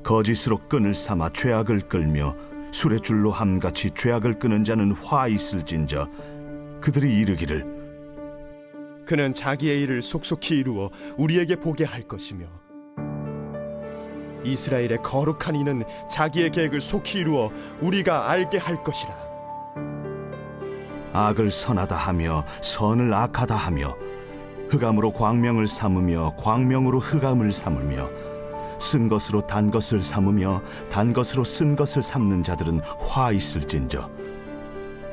거짓으로 끈을 삼아 죄악을 끌며 술의 줄로 함같이 죄악을 끄는 자는 화 있을진저. 그들이 이르기를 그는 자기의 일을 속속히 이루어 우리에게 보게 할 것이며 이스라엘의 거룩한 이는 자기의 계획을 속히 이루어 우리가 알게 할 것이라. 악을 선하다 하며 선을 악하다 하며 흑암으로 광명을 삼으며 광명으로 흑암을 삼으며 쓴 것으로 단 것을 삼으며 단 것으로 쓴 것을 삼는 자들은 화 있을진저.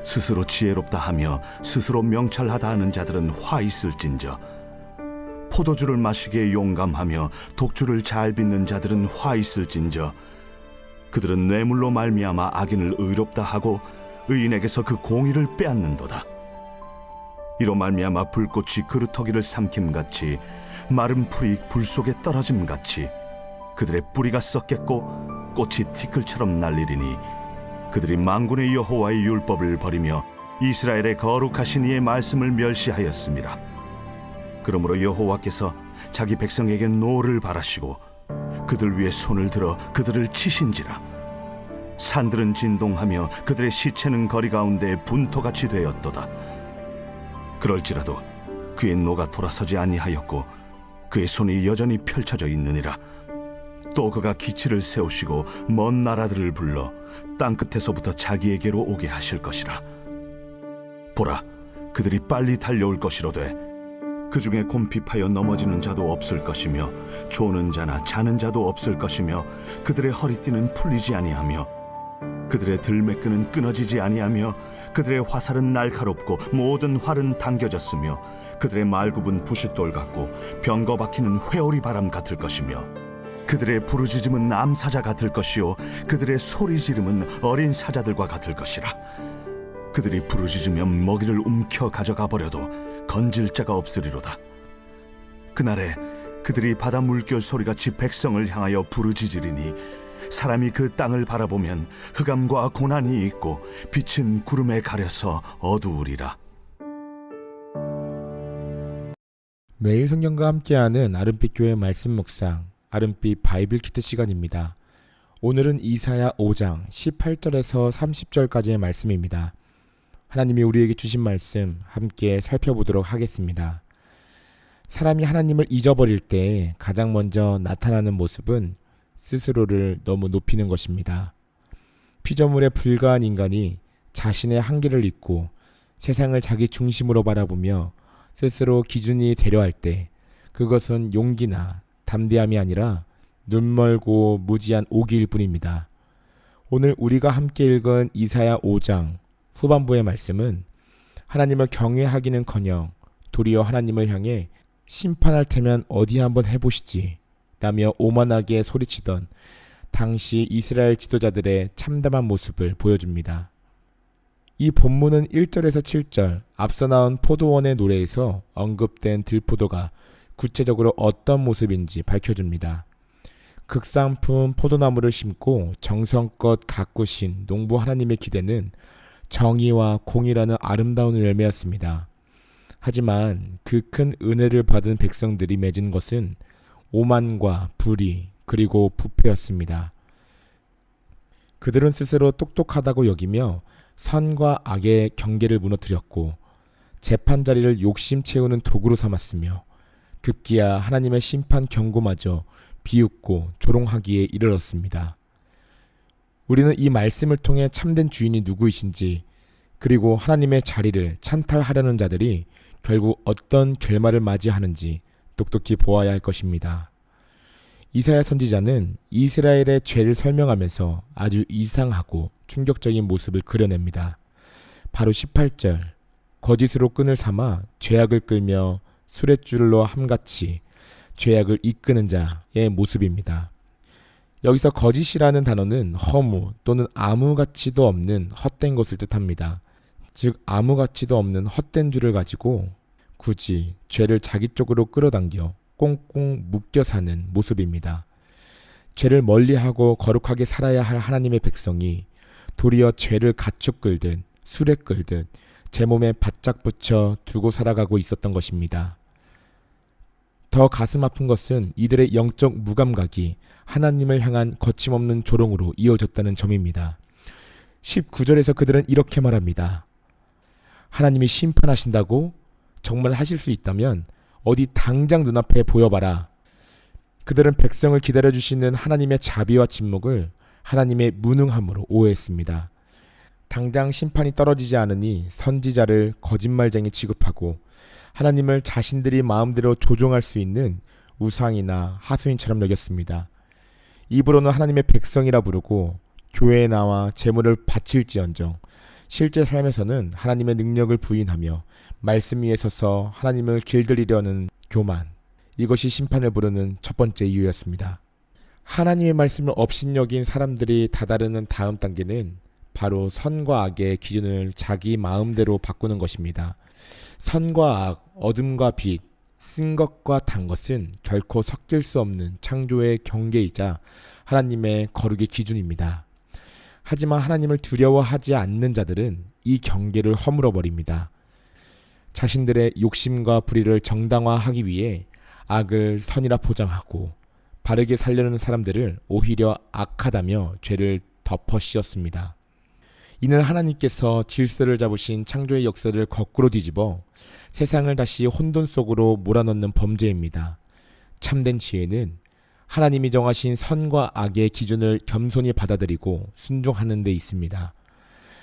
스스로 지혜롭다 하며 스스로 명철하다 하는 자들은 화 있을진저. 포도주를 마시기에 용감하며 독주를 잘 빚는 자들은 화 있을진저. 그들은 뇌물로 말미암아 악인을 의롭다 하고 의인에게서 그 공의를 빼앗는도다. 이로 말미암아 불꽃이 그루터기를 삼킴같이 마른 풀이 불 속에 떨어짐같이 그들의 뿌리가 썩겠고 꽃이 티끌처럼 날리리니 그들이 만군의 여호와의 율법을 버리며 이스라엘의 거룩하신 이의 말씀을 멸시하였습니다. 그러므로 여호와께서 자기 백성에게 노를 바라시고 그들 위에 손을 들어 그들을 치신지라. 산들은 진동하며 그들의 시체는 거리 가운데 분토같이 되었도다. 그럴지라도 그의 노가 돌아서지 아니하였고 그의 손이 여전히 펼쳐져 있느니라. 또 그가 기치를 세우시고 먼 나라들을 불러 땅끝에서부터 자기에게로 오게 하실 것이라. 보라, 그들이 빨리 달려올 것이로되 그 중에 곰핍하여 넘어지는 자도 없을 것이며 조는 자나 자는 자도 없을 것이며 그들의 허리띠는 풀리지 아니하며 그들의 들매끈은 끊어지지 아니하며 그들의 화살은 날카롭고 모든 활은 당겨졌으며 그들의 말굽은 부싯돌 같고 병거 박히는 회오리 바람 같을 것이며 그들의 부르짖음은 암사자 같을 것이요 그들의 소리 지름은 어린 사자들과 같을 것이라. 그들이 부르짖으면 먹이를 움켜 가져가 버려도 건질 자가 없으리로다. 그날에 그들이 바다 물결 소리같이 백성을 향하여 부르짖으리니 사람이 그 땅을 바라보면 흑암과 고난이 있고 빛은 구름에 가려서 어두우리라. 매일 성경과 함께하는 아름빛 교회 말씀 묵상, 아름빛 바이블 키트 시간입니다. 오늘은 이사야 5장 18절에서 30절까지의 말씀입니다. 하나님이 우리에게 주신 말씀 함께 살펴보도록 하겠습니다. 사람이 하나님을 잊어버릴 때 가장 먼저 나타나는 모습은 스스로를 너무 높이는 것입니다. 피조물에 불과한 인간이 자신의 한계를 잊고 세상을 자기 중심으로 바라보며 스스로 기준이 되려 할 때 그것은 용기나 담대함이 아니라 눈멀고 무지한 오기일 뿐입니다. 오늘 우리가 함께 읽은 이사야 5장 후반부의 말씀은 하나님을 경외하기는커녕 도리어 하나님을 향해 심판할 테면 어디 한번 해보시지 라며 오만하게 소리치던 당시 이스라엘 지도자들의 참담한 모습을 보여줍니다. 이 본문은 1절에서 7절 앞서 나온 포도원의 노래에서 언급된 들포도가 구체적으로 어떤 모습인지 밝혀줍니다. 극상품 포도나무를 심고 정성껏 가꾸신 농부 하나님의 기대는 정의와 공의라는 아름다운 열매였습니다. 하지만 그 큰 은혜를 받은 백성들이 맺은 것은 오만과 불의 그리고 부패였습니다. 그들은 스스로 똑똑하다고 여기며 선과 악의 경계를 무너뜨렸고 재판 자리를 욕심 채우는 도구로 삼았으며 급기야 하나님의 심판 경고마저 비웃고 조롱하기에 이르렀습니다. 우리는 이 말씀을 통해 참된 주인이 누구이신지 그리고 하나님의 자리를 찬탈하려는 자들이 결국 어떤 결말을 맞이하는지 똑똑히 보아야 할 것입니다. 이사야 선지자는 이스라엘의 죄를 설명하면서 아주 이상하고 충격적인 모습을 그려냅니다. 바로 18절, 거짓으로 끈을 삼아 죄악을 끌며 수레줄로 함같이 죄악을 이끄는 자의 모습입니다. 여기서 거짓이라는 단어는 허무 또는 아무 가치도 없는 헛된 것을 뜻합니다. 즉 아무 가치도 없는 헛된 줄을 가지고 굳이 죄를 자기 쪽으로 끌어당겨 꽁꽁 묶여 사는 모습입니다. 죄를 멀리하고 거룩하게 살아야 할 하나님의 백성이 도리어 죄를 가축 끌듯 수레 끌듯 제 몸에 바짝 붙여 두고 살아가고 있었던 것입니다. 더 가슴 아픈 것은 이들의 영적 무감각이 하나님을 향한 거침없는 조롱으로 이어졌다는 점입니다. 19절에서 그들은 이렇게 말합니다. 하나님이 심판하신다고? 정말 하실 수 있다면 어디 당장 눈앞에 보여봐라. 그들은 백성을 기다려주시는 하나님의 자비와 침묵을 하나님의 무능함으로 오해했습니다. 당장 심판이 떨어지지 않으니 선지자를 거짓말쟁이 취급하고 하나님을 자신들이 마음대로 조종할 수 있는 우상이나 하수인처럼 여겼습니다. 입으로는 하나님의 백성이라 부르고 교회에 나와 제물을 바칠지언정 실제 삶에서는 하나님의 능력을 부인하며 말씀 위에 서서 하나님을 길들이려는 교만, 이것이 심판을 부르는 첫 번째 이유였습니다. 하나님의 말씀을 업신여긴 사람들이 다다르는 다음 단계는 바로 선과 악의 기준을 자기 마음대로 바꾸는 것입니다. 선과 악, 어둠과 빛, 쓴 것과 단 것은 결코 섞일 수 없는 창조의 경계이자 하나님의 거룩의 기준입니다. 하지만 하나님을 두려워하지 않는 자들은 이 경계를 허물어 버립니다. 자신들의 욕심과 불의를 정당화하기 위해 악을 선이라 포장하고 바르게 살려는 사람들을 오히려 악하다며 죄를 덮어 씌웠습니다. 이는 하나님께서 질서를 잡으신 창조의 역사를 거꾸로 뒤집어 세상을 다시 혼돈 속으로 몰아넣는 범죄입니다. 참된 지혜는 하나님이 정하신 선과 악의 기준을 겸손히 받아들이고 순종하는 데 있습니다.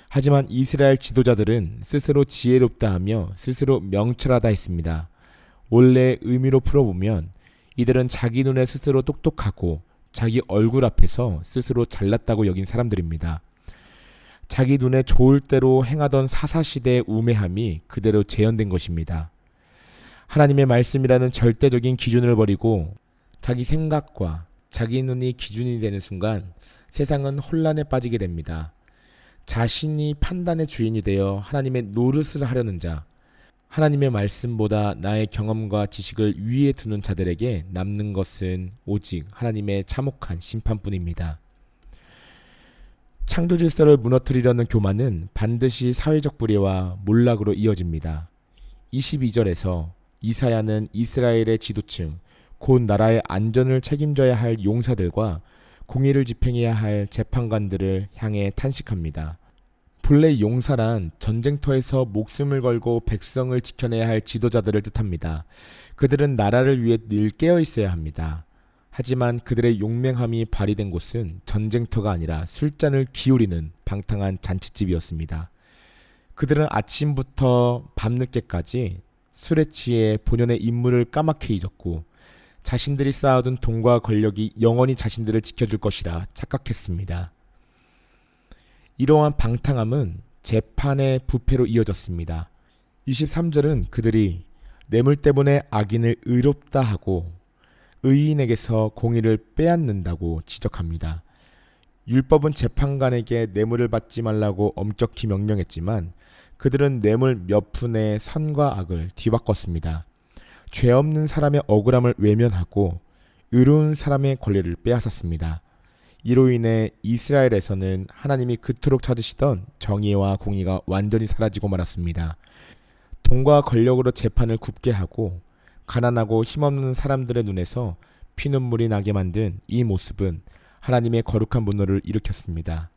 하지만 이스라엘 지도자들은 스스로 지혜롭다 하며 스스로 명철하다 했습니다. 원래 의미로 풀어보면 이들은 자기 눈에 스스로 똑똑하고 자기 얼굴 앞에서 스스로 잘났다고 여긴 사람들입니다. 자기 눈에 좋을 대로 행하던 사사시대의 우매함이 그대로 재현된 것입니다. 하나님의 말씀이라는 절대적인 기준을 버리고 자기 생각과 자기 눈이 기준이 되는 순간 세상은 혼란에 빠지게 됩니다. 자신이 판단의 주인이 되어 하나님의 노릇을 하려는 자, 하나님의 말씀보다 나의 경험과 지식을 위에 두는 자들에게 남는 것은 오직 하나님의 참혹한 심판뿐입니다. 창조 질서를 무너뜨리려는 교만은 반드시 사회적 불의와 몰락으로 이어집니다. 22절에서 이사야는 이스라엘의 지도층, 곧 나라의 안전을 책임져야 할 용사들과 공의를 집행해야 할 재판관들을 향해 탄식합니다. 본래 용사란 전쟁터에서 목숨을 걸고 백성을 지켜내야 할 지도자들을 뜻합니다. 그들은 나라를 위해 늘 깨어 있어야 합니다. 하지만 그들의 용맹함이 발휘된 곳은 전쟁터가 아니라 술잔을 기울이는 방탕한 잔치집이었습니다. 그들은 아침부터 밤늦게까지 술에 취해 본연의 임무를 까맣게 잊었고 자신들이 쌓아둔 돈과 권력이 영원히 자신들을 지켜줄 것이라 착각했습니다. 이러한 방탕함은 재판의 부패로 이어졌습니다. 23절은 그들이 뇌물 때문에 악인을 의롭다 하고 의인에게서 공의를 빼앗는다고 지적합니다. 율법은 재판관에게 뇌물을 받지 말라고 엄격히 명령했지만 그들은 뇌물 몇 푼의 선과 악을 뒤바꿨습니다. 죄 없는 사람의 억울함을 외면하고 의로운 사람의 권리를 빼앗았습니다. 이로 인해 이스라엘에서는 하나님이 그토록 찾으시던 정의와 공의가 완전히 사라지고 말았습니다. 돈과 권력으로 재판을 굽게 하고 가난하고 힘없는 사람들의 눈에서 피눈물이 나게 만든 이 모습은 하나님의 거룩한 분노를 일으켰습니다.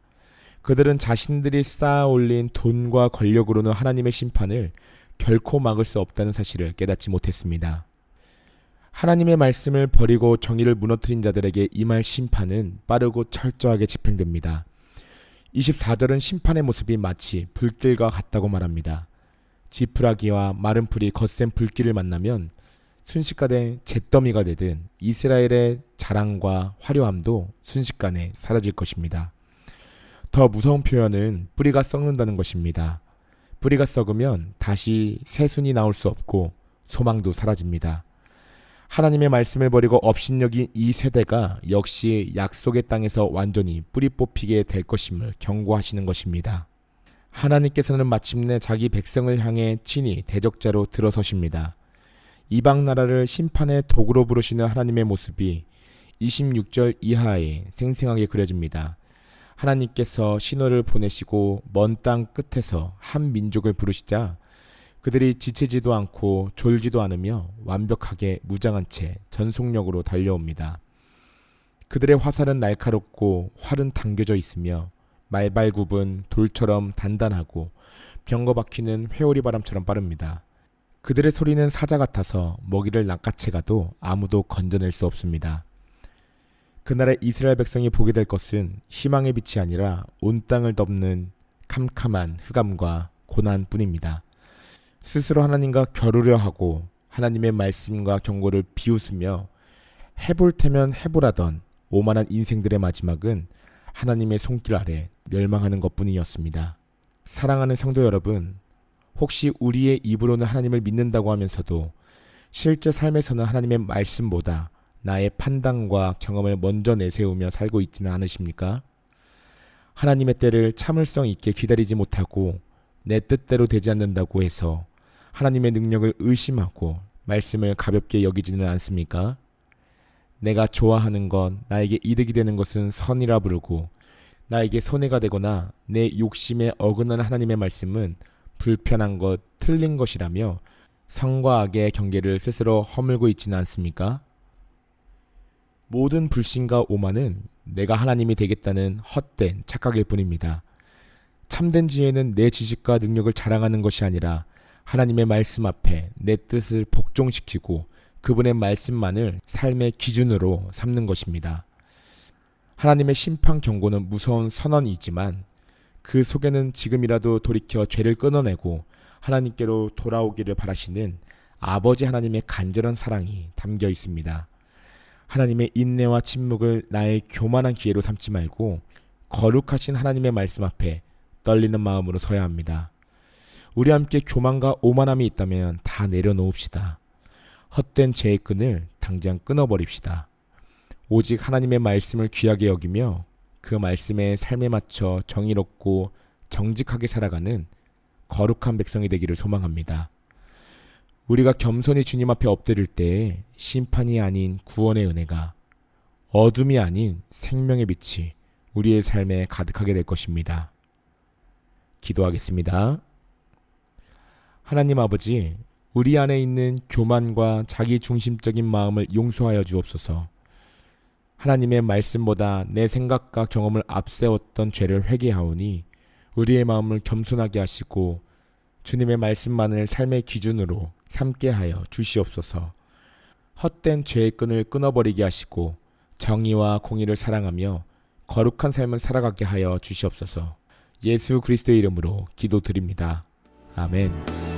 그들은 자신들이 쌓아 올린 돈과 권력으로는 하나님의 심판을 결코 막을 수 없다는 사실을 깨닫지 못했습니다. 하나님의 말씀을 버리고 정의를 무너뜨린 자들에게 임할 심판은 빠르고 철저하게 집행됩니다. 24절은 심판의 모습이 마치 불길과 같다고 말합니다. 지푸라기와 마른 풀이 거센 불길을 만나면 순식간에 잿더미가 되든 이스라엘의 자랑과 화려함도 순식간에 사라질 것입니다. 더 무서운 표현은 뿌리가 썩는다는 것입니다. 뿌리가 썩으면 다시 새순이 나올 수 없고 소망도 사라집니다. 하나님의 말씀을 버리고 업신여긴 이 세대가 역시 약속의 땅에서 완전히 뿌리 뽑히게 될 것임을 경고하시는 것입니다. 하나님께서는 마침내 자기 백성을 향해 친히 대적자로 들어서십니다. 이방 나라를 심판의 도구로 부르시는 하나님의 모습이 26절 이하에 생생하게 그려집니다. 하나님께서 신호를 보내시고 먼 땅 끝에서 한 민족을 부르시자 그들이 지치지도 않고 졸지도 않으며 완벽하게 무장한 채 전속력으로 달려옵니다. 그들의 화살은 날카롭고 활은 당겨져 있으며 말발굽은 돌처럼 단단하고 병거 바퀴는 회오리 바람처럼 빠릅니다. 그들의 소리는 사자 같아서 먹이를 낚아채 가도 아무도 건져낼 수 없습니다. 그날에 이스라엘 백성이 보게 될 것은 희망의 빛이 아니라 온 땅을 덮는 캄캄한 흑암과 고난뿐입니다. 스스로 하나님과 겨루려 하고 하나님의 말씀과 경고를 비웃으며 해볼 테면 해보라던 오만한 인생들의 마지막은 하나님의 손길 아래 멸망하는 것뿐이었습니다. 사랑하는 성도 여러분, 혹시 우리의 입으로는 하나님을 믿는다고 하면서도 실제 삶에서는 하나님의 말씀보다 나의 판단과 경험을 먼저 내세우며 살고 있지는 않으십니까? 하나님의 때를 참을성 있게 기다리지 못하고 내 뜻대로 되지 않는다고 해서 하나님의 능력을 의심하고 말씀을 가볍게 여기지는 않습니까? 내가 좋아하는 건, 나에게 이득이 되는 것은 선이라 부르고 나에게 손해가 되거나 내 욕심에 어긋나는 하나님의 말씀은 불편한 것, 틀린 것이라며 선과 악의 경계를 스스로 허물고 있지는 않습니까? 모든 불신과 오만은 내가 하나님이 되겠다는 헛된 착각일 뿐입니다. 참된 지혜는 내 지식과 능력을 자랑하는 것이 아니라 하나님의 말씀 앞에 내 뜻을 복종시키고 그분의 말씀만을 삶의 기준으로 삼는 것입니다. 하나님의 심판 경고는 무서운 선언이지만 그 속에는 지금이라도 돌이켜 죄를 끊어내고 하나님께로 돌아오기를 바라시는 아버지 하나님의 간절한 사랑이 담겨 있습니다. 하나님의 인내와 침묵을 나의 교만한 기회로 삼지 말고 거룩하신 하나님의 말씀 앞에 떨리는 마음으로 서야 합니다. 우리 함께 교만과 오만함이 있다면 다 내려놓읍시다. 헛된 죄의 끈을 당장 끊어버립시다. 오직 하나님의 말씀을 귀하게 여기며 그 말씀의 삶에 맞춰 정의롭고 정직하게 살아가는 거룩한 백성이 되기를 소망합니다. 우리가 겸손히 주님 앞에 엎드릴 때에 심판이 아닌 구원의 은혜가, 어둠이 아닌 생명의 빛이 우리의 삶에 가득하게 될 것입니다. 기도하겠습니다. 하나님 아버지, 우리 안에 있는 교만과 자기 중심적인 마음을 용서하여 주옵소서. 하나님의 말씀보다 내 생각과 경험을 앞세웠던 죄를 회개하오니 우리의 마음을 겸손하게 하시고 주님의 말씀만을 삶의 기준으로 삼게 하여 주시옵소서. 헛된 죄의 끈을 끊어버리게 하시고 정의와 공의를 사랑하며 거룩한 삶을 살아가게 하여 주시옵소서. 예수 그리스도의 이름으로 기도드립니다. 아멘.